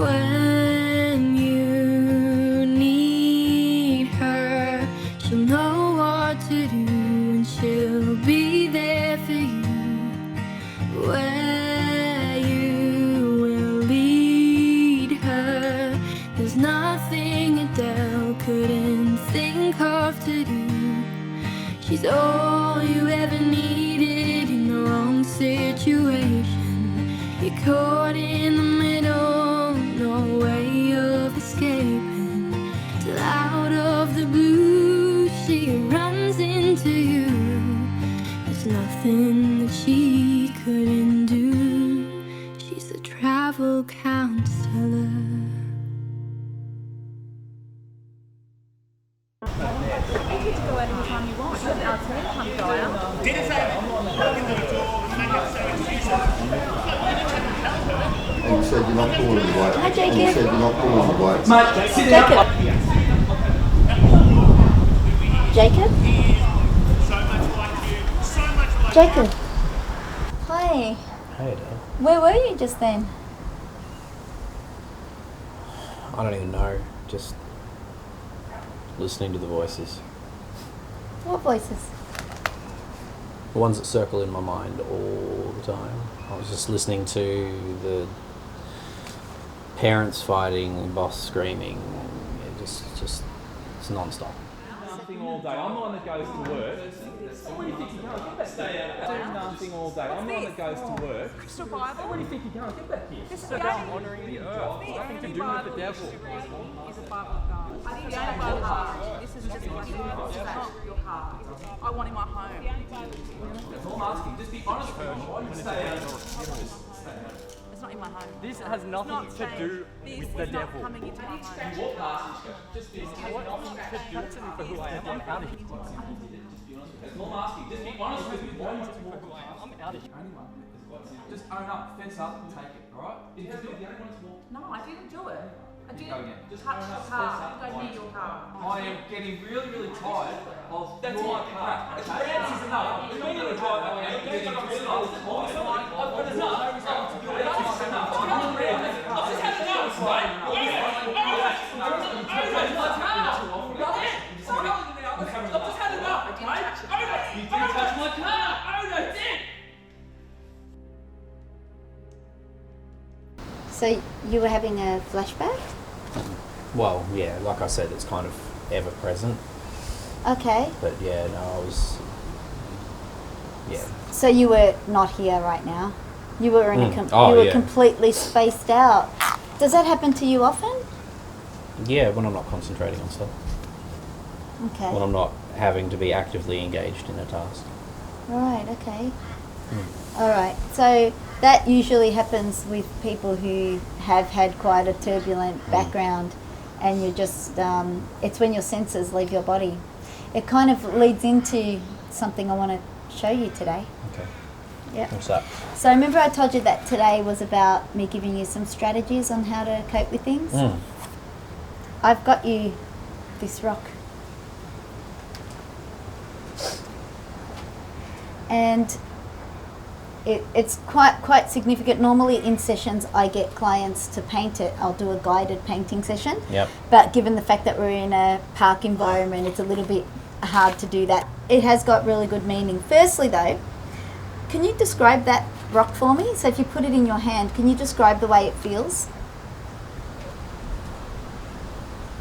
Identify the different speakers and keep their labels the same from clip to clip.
Speaker 1: When you need her, she'll know what to do and she'll be there for you. Where you will lead her, there's nothing Adele couldn't think of to do. She's all you ever needed in the wrong situation. You're caught in the middle, no way of escaping. Till out of the blue she runs into you. There's nothing that she couldn't do. She's a travel counselor.
Speaker 2: You get to go out anytime you want. Our team can't go out.
Speaker 3: And you said you're not calling the white.
Speaker 1: Hi, Jacob.
Speaker 3: And you said you're not calling the white.
Speaker 1: Jacob? Jacob? Hi.
Speaker 4: Hey, Adele.
Speaker 1: Where were you just then?
Speaker 4: I don't even know. Just listening to the voices.
Speaker 1: What voices?
Speaker 4: The ones that circle in my mind all the time. I was just listening to the parents fighting, boss screaming. It's non-stop.
Speaker 5: Nothing all day. I'm the one that goes to work. Where do you think you're going? Get back here. Do nothing all day. I'm the one that goes to work.
Speaker 2: Crystal Bible.
Speaker 5: Where do you think you're going? Get back here.
Speaker 2: This is the only
Speaker 5: honouring the earth. Nothing to do with the devil.
Speaker 2: is a Bible of God. I think the only Bible heart. This is just my heart. It's not your heart. I want him at home.
Speaker 5: That's all I'm asking. Just be honest with me. Why do you stay out?
Speaker 2: It's not in my home.
Speaker 6: This has nothing to do with the devil.
Speaker 2: Not coming into my home.
Speaker 5: You walk past and just be honest.
Speaker 6: What nothing to do for who I am? I'm out of here.
Speaker 5: That's all I'm asking. Just be honest with me. Why do you walk past?
Speaker 6: I'm out of here.
Speaker 5: Just own up, fence up, and take it, alright? If you're the only one to walk,
Speaker 2: No, I didn't do it. I
Speaker 5: go
Speaker 2: didn't
Speaker 5: again. Just
Speaker 2: touch
Speaker 5: own
Speaker 2: the
Speaker 5: up,
Speaker 2: car.
Speaker 5: fence up.
Speaker 2: Go near your car.
Speaker 5: I am getting really, really tired of your car. Experience is enough. I'm really, really tired of getting really tired. I've got enough. That's enough. I've just had enough, right? I've just had enough, right? You didn't touch my car. Odo did.
Speaker 1: So you were having a flashback?
Speaker 4: Well, yeah, like I said, it's kind of ever present.
Speaker 1: Okay.
Speaker 4: But yeah, no, I was. Yeah.
Speaker 1: So you were not here right now? You were in you were completely spaced out. Does that happen to you often?
Speaker 4: Yeah, when I'm not concentrating on stuff.
Speaker 1: Okay.
Speaker 4: When I'm not having to be actively engaged in a task.
Speaker 1: Right, okay. All right. So that usually happens with people who have had quite a turbulent background, and you're just, it's when your senses leave your body. It kind of leads into something I want to show you today.
Speaker 4: Okay.
Speaker 1: Yeah.
Speaker 4: What's that?
Speaker 1: So remember I told you that today was about me giving you some strategies on how to cope with things? I've got you this rock. And it's quite significant. Normally in sessions I get clients to paint it. I'll do a guided painting session.
Speaker 4: Yep.
Speaker 1: But given the fact that we're in a park environment, it's a little bit hard to do that. It has got really good meaning. Firstly though, can you describe that rock for me? So if you put it in your hand, can you describe the way it feels?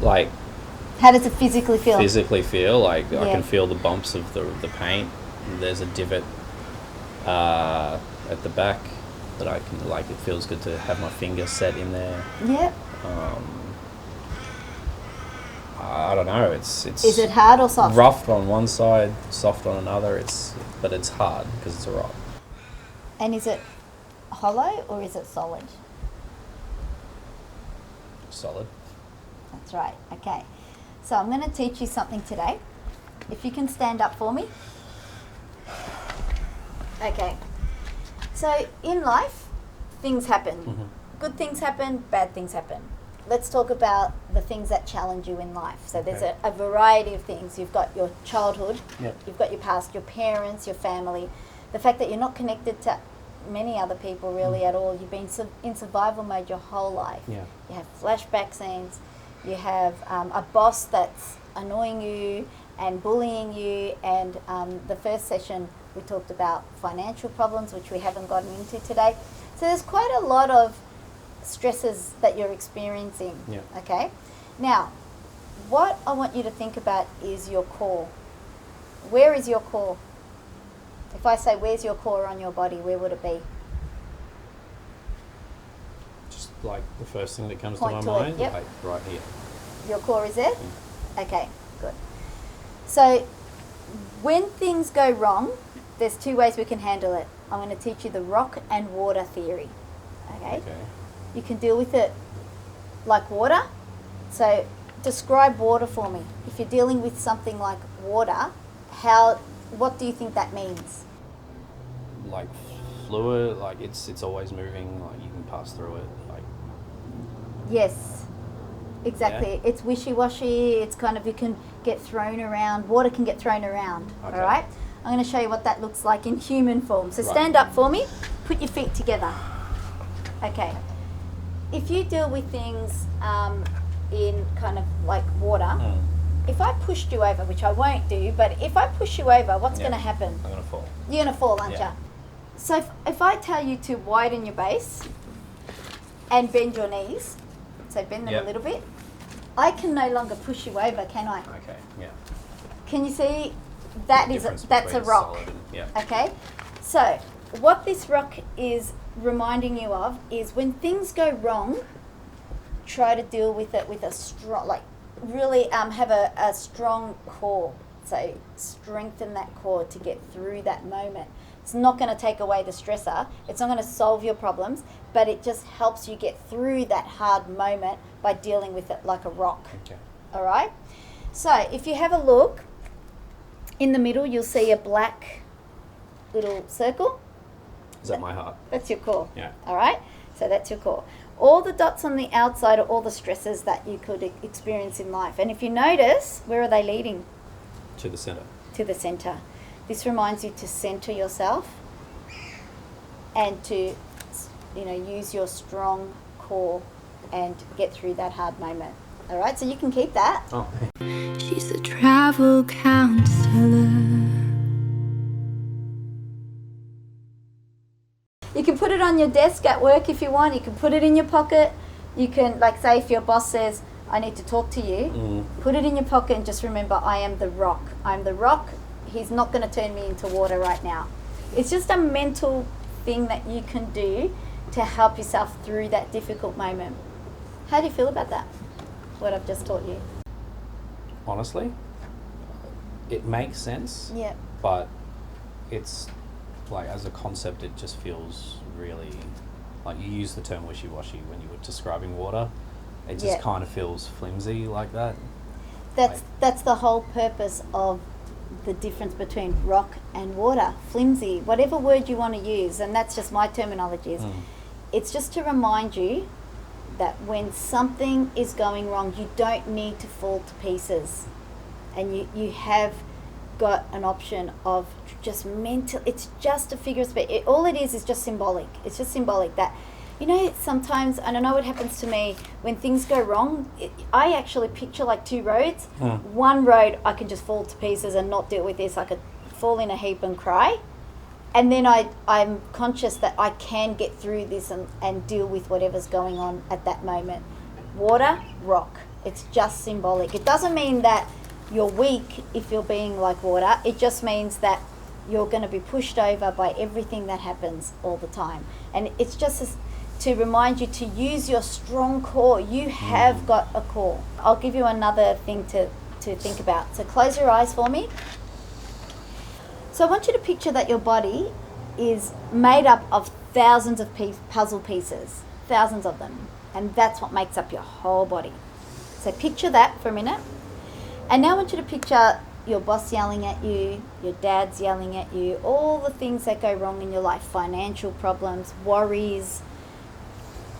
Speaker 4: Like,
Speaker 1: how does it physically feel?
Speaker 4: physically feel like I
Speaker 1: Yeah.
Speaker 4: can feel the bumps of the paint. There's a divot at the back that I can, like, it feels good to have my finger set in there.
Speaker 1: Yep.
Speaker 4: I don't know, it's
Speaker 1: Is it hard or soft?
Speaker 4: rough on one side, soft on another. But it's hard because it's a rock.
Speaker 1: And is it hollow or is it solid?
Speaker 4: Solid.
Speaker 1: That's right. Okay. So I'm going to teach you something today. If you can stand up for me. Okay. So in life, things happen. Good things happen, bad things happen. Let's talk about the things that challenge you in life. So there's a variety of things. You've got your childhood,
Speaker 4: Yep.
Speaker 1: you've got your past, your parents, your family. The fact that you're not connected to many other people really at all. You've been in survival mode your whole life.
Speaker 4: Yeah.
Speaker 1: You have flashback scenes. You have a boss that's annoying you and bullying you. And the first session we talked about financial problems, which we haven't gotten into today. So there's quite a lot of stresses that you're experiencing.
Speaker 4: Yeah.
Speaker 1: Okay. Now, what I want you to think about is your core. Where is your core? If I say, where's your core on your body, where would it be?
Speaker 4: Just like the first thing that comes
Speaker 1: Point
Speaker 4: to
Speaker 1: to
Speaker 4: my
Speaker 1: it,
Speaker 4: mind,
Speaker 1: yep.
Speaker 4: like right here.
Speaker 1: Your core is it? Okay, good. So when things go wrong, there's two ways we can handle it. I'm going to teach you the rock and water theory. Okay? You can deal with it like water. So describe water for me. If you're dealing with something like water, what do you think that means?
Speaker 4: Like fluid, like it's always moving, like you can pass through it, like
Speaker 1: Yes, exactly.
Speaker 4: Yeah.
Speaker 1: It's wishy-washy. It's kind of, you can get thrown around. Water can get thrown around.
Speaker 4: Okay.
Speaker 1: All right? I'm going to show you what that looks like in human form. So
Speaker 4: Right.
Speaker 1: stand up for me. Put your feet together. Okay. If you deal with things in kind of like water, if I pushed you over, which I won't do, but if I push you over, what's
Speaker 4: Yeah.
Speaker 1: going to happen?
Speaker 4: I'm gonna fall.
Speaker 1: You're going to fall, aren't
Speaker 4: Yeah.
Speaker 1: you? So if I tell you to widen your base and bend your knees, so bend them
Speaker 4: Yep.
Speaker 1: a little bit, I can no longer push you over, can I?
Speaker 4: Okay, yeah.
Speaker 1: Can you see that's
Speaker 4: Difference
Speaker 1: a
Speaker 4: between
Speaker 1: rock?
Speaker 4: solid and- yeah.
Speaker 1: Okay, so what this rock is reminding you of is when things go wrong, try to deal with it with a strong, like really have a strong core. So strengthen that core to get through that moment. It's not going to take away the stressor. It's not going to solve your problems, but it just helps you get through that hard moment by dealing with it like a rock.
Speaker 4: Okay.
Speaker 1: All right? So if you have a look, in the middle you'll see a black little circle.
Speaker 4: Is that my heart?
Speaker 1: That's your core.
Speaker 4: Yeah.
Speaker 1: All right? So that's your core. All the dots on the outside are all the stresses that you could experience in life. And if you notice, where are they leading?
Speaker 4: To the center.
Speaker 1: To the center. This reminds you to center yourself and to, use your strong core and get through that hard moment. All right? So you can keep that.
Speaker 4: Oh.
Speaker 7: She's a travel counselor.
Speaker 1: You can put it on your desk at work if you want. You can put it in your pocket. You can, like, say if your boss says, I need to talk to you, put it in your pocket and just remember, I am the rock. I'm the rock. He's not going to turn me into water right now. It's just a mental thing that you can do to help yourself through that difficult moment. How do you feel about that? What I've just taught you?
Speaker 4: Honestly, it makes sense.
Speaker 1: Yeah.
Speaker 4: But it's like, as a concept, it just feels really like you use the term wishy-washy when you were describing water. It just
Speaker 1: Yeah.
Speaker 4: kind of feels flimsy like that.
Speaker 1: That's the whole purpose of the difference between rock and water. Flimsy, whatever word you want to use, and that's just my terminology. It's just to remind you that when something is going wrong, you don't need to fall to pieces. And you have got an option of just mental, it's just a figure of speech. All it is just symbolic. It's just symbolic that, sometimes, and I know what happens to me when things go wrong, I actually picture like two roads. One road, I can just fall to pieces and not deal with this. I could fall in a heap and cry. And then I'm conscious that I can get through this and deal with whatever's going on at that moment. Water, rock. It's just symbolic. It doesn't mean that you're weak if you're being like water. It just means that you're going to be pushed over by everything that happens all the time. And it's just to remind you to use your strong core. You have got a core. I'll give you another thing to think about. So close your eyes for me. So I want you to picture that your body is made up of thousands of puzzle pieces, thousands of them. And that's what makes up your whole body. So picture that for a minute. And now I want you to picture your boss yelling at you, your dad's yelling at you, all the things that go wrong in your life, financial problems, worries.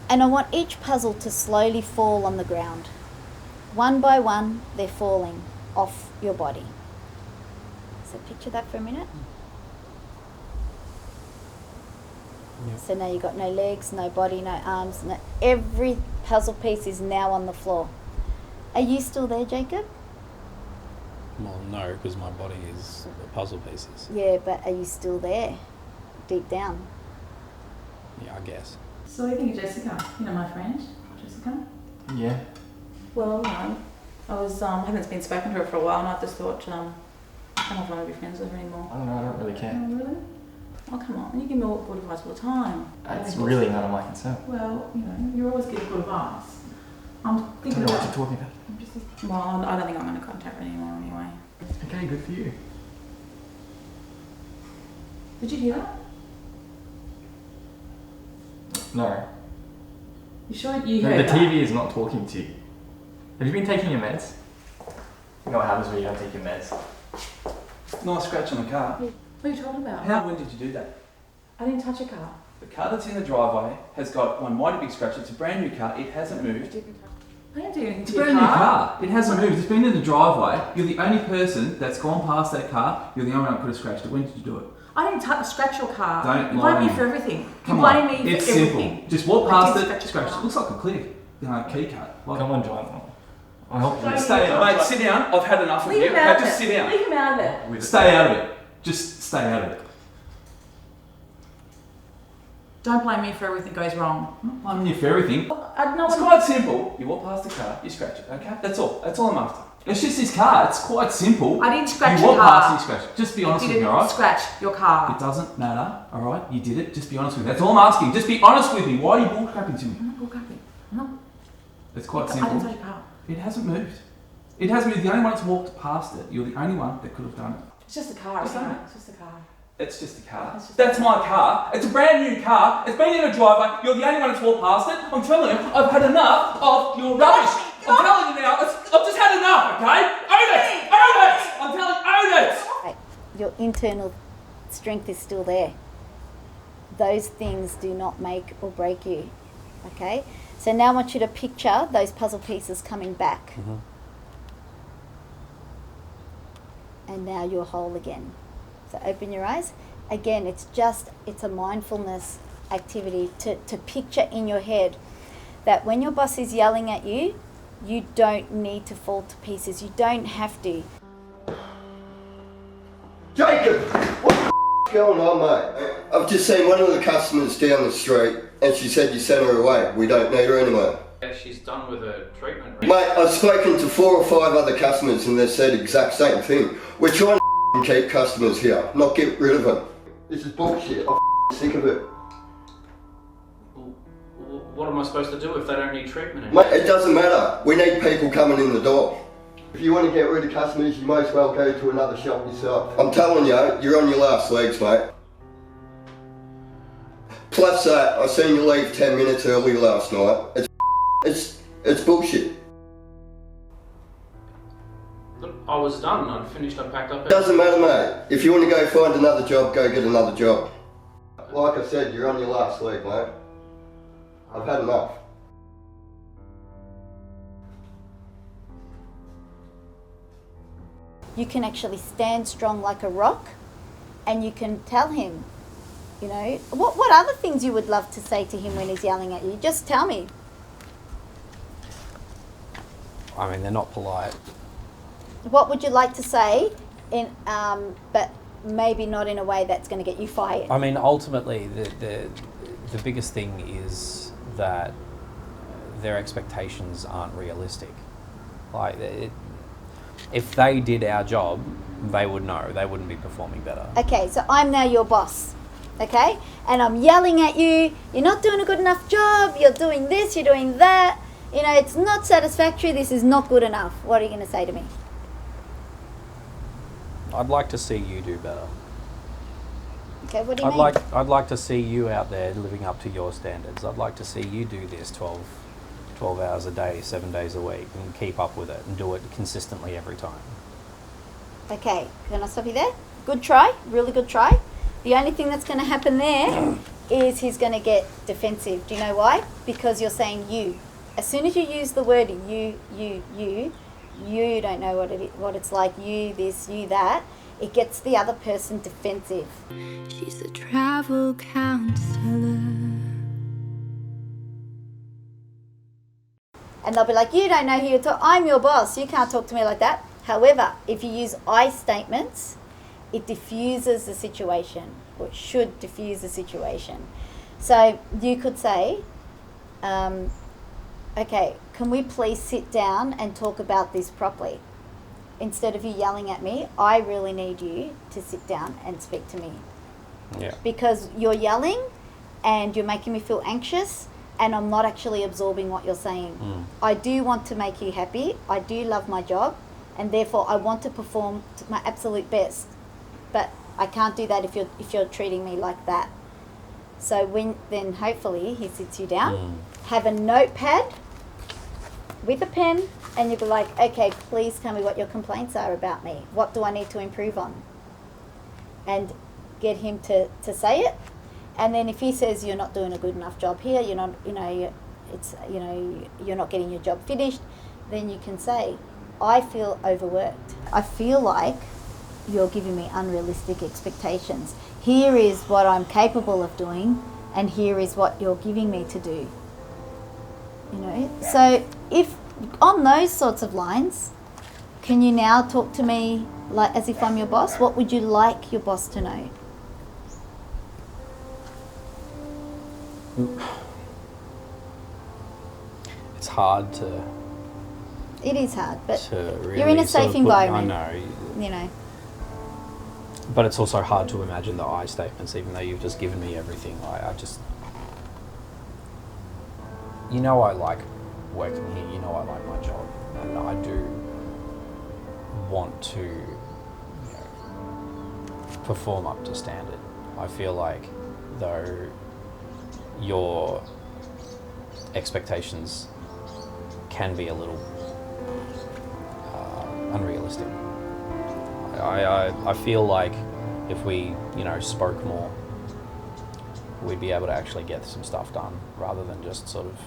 Speaker 1: And I want each puzzle to slowly fall on the ground. One by one, they're falling off your body. So picture that for a minute.
Speaker 4: Yep.
Speaker 1: So now you've got no legs, no body, no arms. No, every puzzle piece is now on the floor. Are you still there, Jacob?
Speaker 4: Well, no, because my body is the puzzle pieces.
Speaker 1: Yeah, but are you still there, deep down?
Speaker 4: Yeah, I guess.
Speaker 2: So what do you think of Jessica? You know my friend, Jessica?
Speaker 8: Yeah.
Speaker 2: Well, you know, I haven't been spoken to her for a while, and I just thought, I don't want to be friends with her anymore.
Speaker 8: I don't know, I don't really care.
Speaker 2: Oh, really? Oh, come on, you give me all good advice all the time.
Speaker 8: It's really none of my concern.
Speaker 2: Well, you know, you always give good advice. I'm
Speaker 8: I
Speaker 2: thinking
Speaker 8: don't know
Speaker 2: about...
Speaker 8: what you're talking about.
Speaker 2: Well, I don't think I'm going to contact her anymore anyway.
Speaker 8: Okay, good for you.
Speaker 2: Did you hear that?
Speaker 8: No.
Speaker 2: You sure you
Speaker 8: No,
Speaker 2: heard
Speaker 8: the
Speaker 2: that?
Speaker 8: TV is not talking to you. Have you been taking your meds? You know what happens when you don't take your meds?
Speaker 5: Nice scratch on the car.
Speaker 2: What are you talking about?
Speaker 5: When did you do that?
Speaker 2: I didn't touch a car.
Speaker 5: The car that's in the driveway has got one mighty big scratch. It's a brand new car. It hasn't moved.
Speaker 2: I didn't do anything
Speaker 5: It's
Speaker 2: to
Speaker 5: a
Speaker 2: your
Speaker 5: brand new
Speaker 2: car.
Speaker 5: car. It hasn't moved. It's been in the driveway. You're the only person that's gone past that car. You're the only one that could have scratched it. When did you do it?
Speaker 2: I didn't scratch your car.
Speaker 5: Don't
Speaker 2: you
Speaker 5: lie
Speaker 2: blame
Speaker 5: to
Speaker 2: me
Speaker 5: me.
Speaker 2: for everything.
Speaker 5: Come
Speaker 2: you blame
Speaker 5: on.
Speaker 2: me
Speaker 5: It's
Speaker 2: for everything.
Speaker 5: simple. Just walk
Speaker 2: I
Speaker 5: past
Speaker 2: did
Speaker 5: it,
Speaker 2: scratch your
Speaker 5: scratch it.
Speaker 2: car.
Speaker 5: Looks like a clinic. Key cut. Like,
Speaker 8: Come on, Giovanna. I'll help you.
Speaker 5: stay out. Mate, sit down. I've had enough of
Speaker 2: Leave
Speaker 5: you.
Speaker 2: him out of
Speaker 5: Just
Speaker 2: it.
Speaker 5: sit down.
Speaker 2: Leave him out of it.
Speaker 5: Stay out of it. Just stay out of it.
Speaker 2: Don't blame me for everything goes wrong.
Speaker 5: I'm blaming you for everything. It's quite simple. You walk past the car, you scratch it, okay? That's all. That's all I'm after. It's just this car. It's quite simple.
Speaker 2: I didn't scratch
Speaker 5: you
Speaker 2: your
Speaker 5: walk
Speaker 2: car.
Speaker 5: past it, you scratch it. Just be honest
Speaker 2: You
Speaker 5: with me,
Speaker 2: didn't
Speaker 5: alright?
Speaker 2: scratch your car.
Speaker 5: It doesn't matter, alright? You did it. Just be honest with me. That's all I'm asking. Just be honest with me. Why are you bullcrapping to me?
Speaker 2: I'm not bullcrapping. I'm not.
Speaker 5: It's quite
Speaker 2: I didn't
Speaker 5: simple.
Speaker 2: touch your car.
Speaker 5: It hasn't moved. It hasn't moved. The only one that's walked past it. You're the only one that could have done it.
Speaker 2: It's just a car,
Speaker 5: Just
Speaker 2: isn't
Speaker 5: done
Speaker 2: it? It's just a car.
Speaker 5: It's just a car.
Speaker 2: It's just
Speaker 5: That's my car. It's a brand new car. It's been in a driveway. You're the only one that's walked past it. I'm telling you, I've had enough of your rubbish. I'm telling you now, I've just had enough, okay? Own it! Own it! I'm telling you, own it!
Speaker 1: Right. Your internal strength is still there. Those things do not make or break you. Okay? So now I want you to picture those puzzle pieces coming back.
Speaker 4: Mm-hmm.
Speaker 1: And now you're whole again. So open your eyes. Again, it's a mindfulness activity to picture in your head that when your boss is yelling at you, you don't need to fall to pieces. You don't have to.
Speaker 3: Jacob, what the going on, mate? I've just seen one of the customers down the street and she said you sent her away. We don't need her anymore.
Speaker 4: Yeah, she's done with her treatment.
Speaker 3: Mate, I've spoken to 4 or 5 other customers and they've said the exact same thing. We're trying to keep customers here, not get rid of them. This is bullshit. I'm sick of it.
Speaker 4: What am I supposed to do if they don't need treatment anymore?
Speaker 3: Mate, it doesn't matter. We need people coming in the door. If you want to get rid of customers, you might as well go to another shop yourself. I'm telling you, you're on your last legs, mate. Plus that, I seen you leave 10 minutes early last night. It's bullshit.
Speaker 4: I was done. I'd finished. I packed up.
Speaker 3: Doesn't matter, mate. If you want to go find another job, go get another job. Like I said, you're on your last leg, mate. I've had enough.
Speaker 1: You can actually stand strong like a rock and you can tell him, you know, what other things you would love to say to him when he's yelling at you? Just tell me.
Speaker 4: I mean, they're not polite.
Speaker 1: What would you like to say, but maybe not in a way that's going to get you fired?
Speaker 4: I mean, ultimately, the biggest thing is that their expectations aren't realistic. Like, if they did our job, they would know. They wouldn't be performing better.
Speaker 1: Okay, so I'm now your boss, okay? And I'm yelling at you, you're not doing a good enough job, you're doing this, you're doing that. You know, it's not satisfactory, this is not good enough. What are you going to say to me?
Speaker 4: I'd like to see you do better.
Speaker 1: Okay, what do you mean?
Speaker 4: I'd like to see you out there living up to your standards. I'd like to see you do this 12 hours a day, 7 days a week, and keep up with it and do it consistently every time.
Speaker 1: Okay, can I stop you there? Good try, really good try. The only thing that's going to happen there is he's going to get defensive. Do you know why? Because you're saying you. As soon as you use the word you don't know what it's like, you this, you that. It gets the other person defensive.
Speaker 7: She's a travel counselor.
Speaker 1: And they'll be like, you don't know who you're talking, I'm your boss, you can't talk to me like that. However, if you use I statements, it diffuses the situation, or it should diffuse the situation. So you could say, okay, can we please sit down and talk about this properly? Instead of you yelling at me, I really need you to sit down and speak to me.
Speaker 4: Yeah.
Speaker 1: Because you're yelling and you're making me feel anxious, and I'm not actually absorbing what you're saying. I do want to make you happy. I do love my job, and therefore I want to perform to my absolute best. But I can't do that if you're treating me like that. So then hopefully he sits you down, have a notepad with a pen, and you'll be like, okay, please tell me what your complaints are about me. What do I need to improve on? And get him to say it. And then if he says you're not doing a good enough job here, you're not, you're not getting your job finished, then you can say, I feel overworked. I feel like you're giving me unrealistic expectations. Here is what I'm capable of doing, and here is what you're giving me to do. So if on those sorts of lines, can you now talk to me like as if I'm your boss? What would you like your boss to know?
Speaker 4: It's hard to.
Speaker 1: It is hard, but
Speaker 4: Really
Speaker 1: you're in a safe environment.
Speaker 4: I know. But it's also hard to imagine the I statements, even though you've just given me everything. I just, I like working here. I like my job, and I do want to perform up to standard. I feel like though your expectations can be a little unrealistic. I feel like if we, spoke more, we'd be able to actually get some stuff done rather than just sort of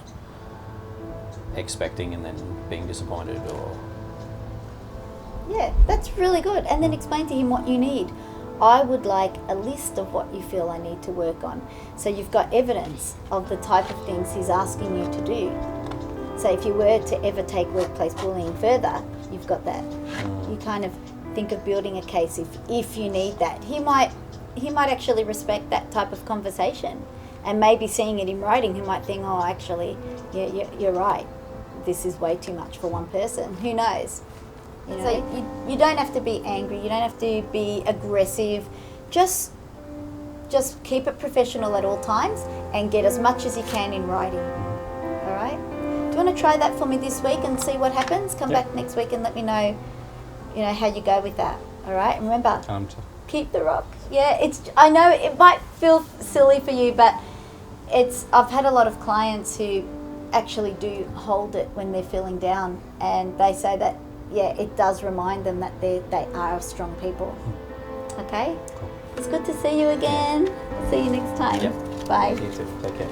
Speaker 4: expecting and then being disappointed or...
Speaker 1: Yeah, that's really good. And then explain to him what you need. I would like a list of what you feel I need to work on. So you've got evidence of the type of things he's asking you to do. So if you were to ever take workplace bullying further, you've got that. You kind of think of building a case if you need that. He might actually respect that type of conversation, and maybe seeing it in writing, he might think, oh, actually, yeah, you're right. This is way too much for one person. Who knows? So you don't have to be angry. You don't have to be aggressive. Just keep it professional at all times and get as much as you can in writing. All right? Do you want to try that for me this week and see what happens? Come back next week and let me know, how you go with that. All right? And remember, keep the rock. Yeah, I know it might feel silly for you, but I've had a lot of clients who actually do hold it when they're feeling down, and they say that, it does remind them that they are strong people. Okay? Cool. It's good to see you again. See you next time.
Speaker 4: Yep.
Speaker 1: Bye.
Speaker 4: You too. Take care.